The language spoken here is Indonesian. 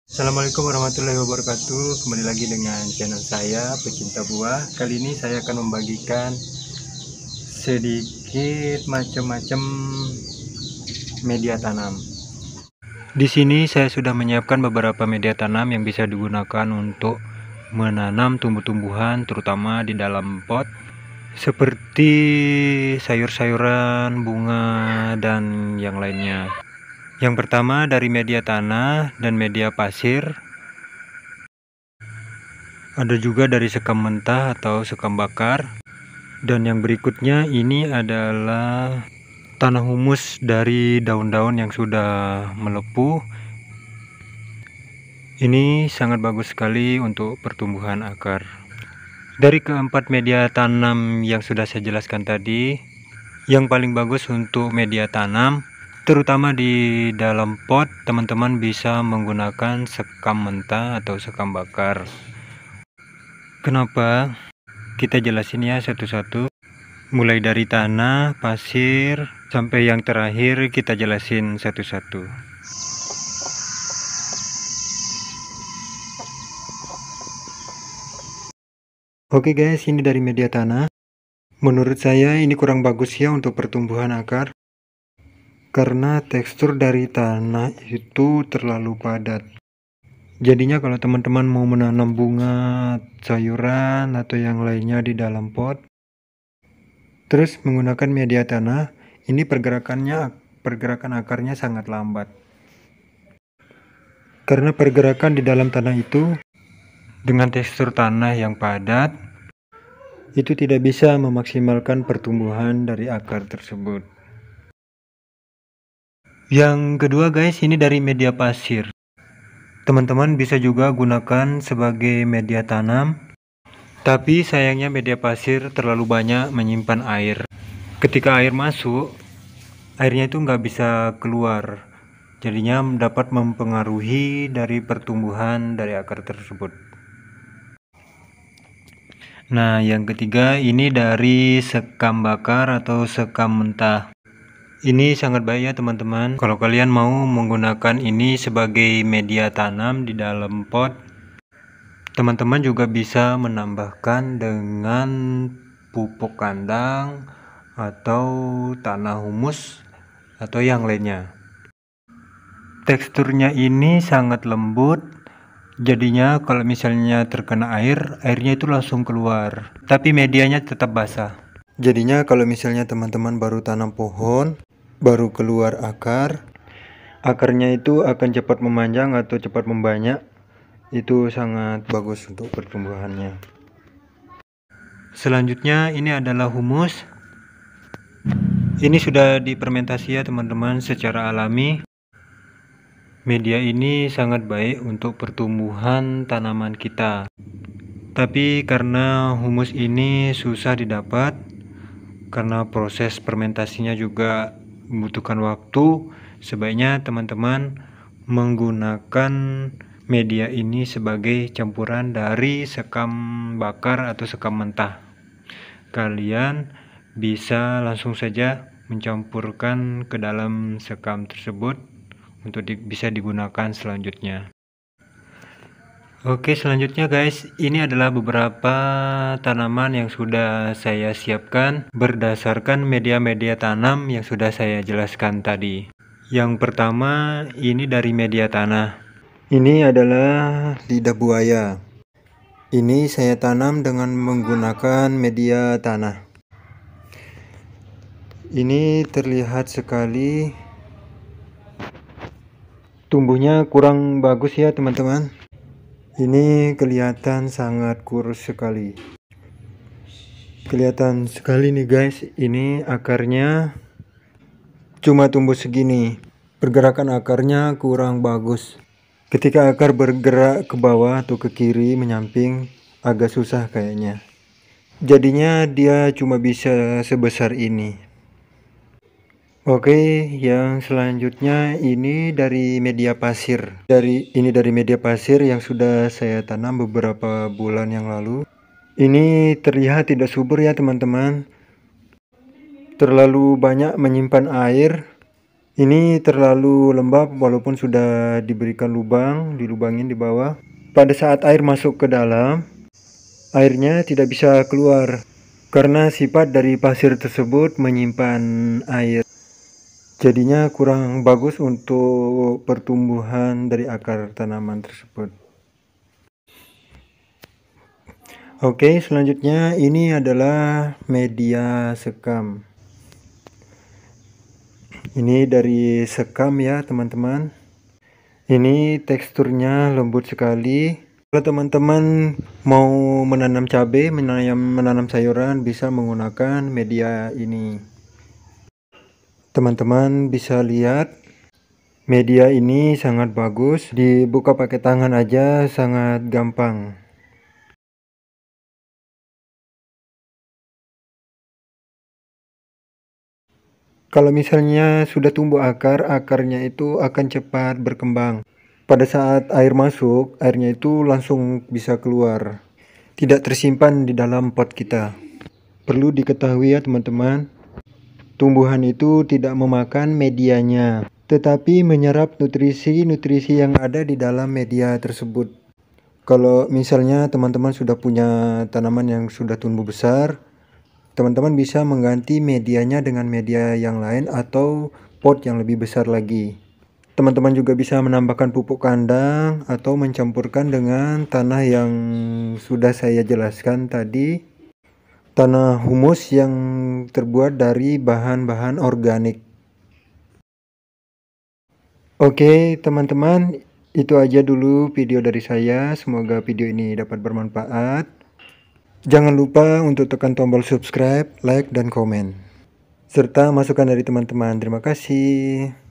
Assalamualaikum warahmatullahi wabarakatuh. Kembali lagi dengan channel saya pecinta buah. Kali ini saya akan membagikan sedikit macam-macam media tanam. Di sini saya sudah menyiapkan beberapa media tanam yang bisa digunakan untuk menanam tumbuh-tumbuhan, terutama di dalam pot, seperti sayur-sayuran, bunga, dan yang lainnya. Yang pertama dari media tanah dan media pasir. Ada juga dari sekam mentah atau sekam bakar. Dan yang berikutnya ini adalah tanah humus dari daun-daun yang sudah melepuh. Ini sangat bagus sekali untuk pertumbuhan akar. Dari keempat media tanam yang sudah saya jelaskan tadi, yang paling bagus untuk media tanam, terutama di dalam pot, teman-teman bisa menggunakan sekam mentah atau sekam bakar. Kenapa? Kita jelasin ya satu-satu. Mulai dari tanah, pasir, sampai yang terakhir kita jelasin satu-satu. Oke guys, ini dari media tanah. Menurut saya ini kurang bagus ya untuk pertumbuhan akar. Karena tekstur dari tanah itu terlalu padat. Jadinya kalau teman-teman mau menanam bunga, sayuran, atau yang lainnya di dalam pot, terus menggunakan media tanah, ini pergerakan akarnya sangat lambat. Karena pergerakan di dalam tanah itu dengan tekstur tanah yang padat, itu tidak bisa memaksimalkan pertumbuhan dari akar tersebut. Yang kedua guys, ini dari media pasir. Teman-teman bisa juga gunakan sebagai media tanam, tapi sayangnya media pasir terlalu banyak menyimpan air. Ketika air masuk, airnya itu nggak bisa keluar, jadinya dapat mempengaruhi dari pertumbuhan dari akar tersebut. Nah, yang ketiga ini dari sekam bakar atau sekam mentah. Ini sangat baik ya teman-teman. Kalau kalian mau menggunakan ini sebagai media tanam di dalam pot, teman-teman juga bisa menambahkan dengan pupuk kandang atau tanah humus atau yang lainnya. Teksturnya ini sangat lembut. Jadinya kalau misalnya terkena air, airnya itu langsung keluar. Tapi medianya tetap basah. Jadinya kalau misalnya teman-teman baru tanam pohon, baru keluar akar, akarnya itu akan cepat memanjang atau cepat membanyak. Itu sangat bagus untuk pertumbuhannya. Selanjutnya ini adalah humus. Ini sudah difermentasi ya teman-teman secara alami. Media ini sangat baik untuk pertumbuhan tanaman kita. Tapi karena humus ini susah didapat, karena proses fermentasinya juga membutuhkan waktu, sebaiknya teman-teman menggunakan media ini sebagai campuran dari sekam bakar atau sekam mentah. Kalian bisa langsung saja mencampurkan ke dalam sekam tersebut untuk bisa digunakan selanjutnya. Oke, selanjutnya guys, ini adalah beberapa tanaman yang sudah saya siapkan berdasarkan media-media tanam yang sudah saya jelaskan tadi. Yang pertama, ini dari media tanah. Ini adalah lidah buaya. Ini saya tanam dengan menggunakan media tanah. Ini terlihat sekali tumbuhnya kurang bagus ya teman-teman. Ini kelihatan sangat kurus sekali. Kelihatan sekali nih guys, ini akarnya cuma tumbuh segini. Pergerakan akarnya kurang bagus. Ketika akar bergerak ke bawah atau ke kiri menyamping, agak susah kayaknya. Jadinya dia cuma bisa sebesar ini. Oke, yang selanjutnya ini dari media pasir. Ini dari media pasir yang sudah saya tanam beberapa bulan yang lalu. Ini terlihat tidak subur ya teman-teman. Terlalu banyak menyimpan air Ini terlalu lembab walaupun sudah diberikan lubang, dilubangin di bawah. Pada saat air masuk ke dalam, airnya tidak bisa keluar karena sifat dari pasir tersebut menyimpan air. Jadinya kurang bagus untuk pertumbuhan dari akar tanaman tersebut. Oke, selanjutnya ini adalah media sekam. Ini dari sekam ya teman-teman. Ini teksturnya lembut sekali. Kalau teman-teman mau menanam cabai, menanam sayuran, bisa menggunakan media ini. Teman-teman bisa lihat media ini sangat bagus, dibuka pakai tangan aja sangat gampang. Kalau misalnya sudah tumbuh akar, akarnya itu akan cepat berkembang. Pada saat air masuk, airnya itu langsung bisa keluar, tidak tersimpan di dalam pot kita. Perlu diketahui ya teman-teman, tumbuhan itu tidak memakan medianya, tetapi menyerap nutrisi-nutrisi yang ada di dalam media tersebut. Kalau misalnya teman-teman sudah punya tanaman yang sudah tumbuh besar, teman-teman bisa mengganti medianya dengan media yang lain atau pot yang lebih besar lagi. Teman-teman juga bisa menambahkan pupuk kandang atau mencampurkan dengan tanah yang sudah saya jelaskan tadi. Tanah humus yang terbuat dari bahan-bahan organik. Oke teman-teman, itu aja dulu video dari saya. Semoga video ini dapat bermanfaat. Jangan lupa untuk tekan tombol subscribe, like, dan komen, serta masukan dari teman-teman. Terima kasih.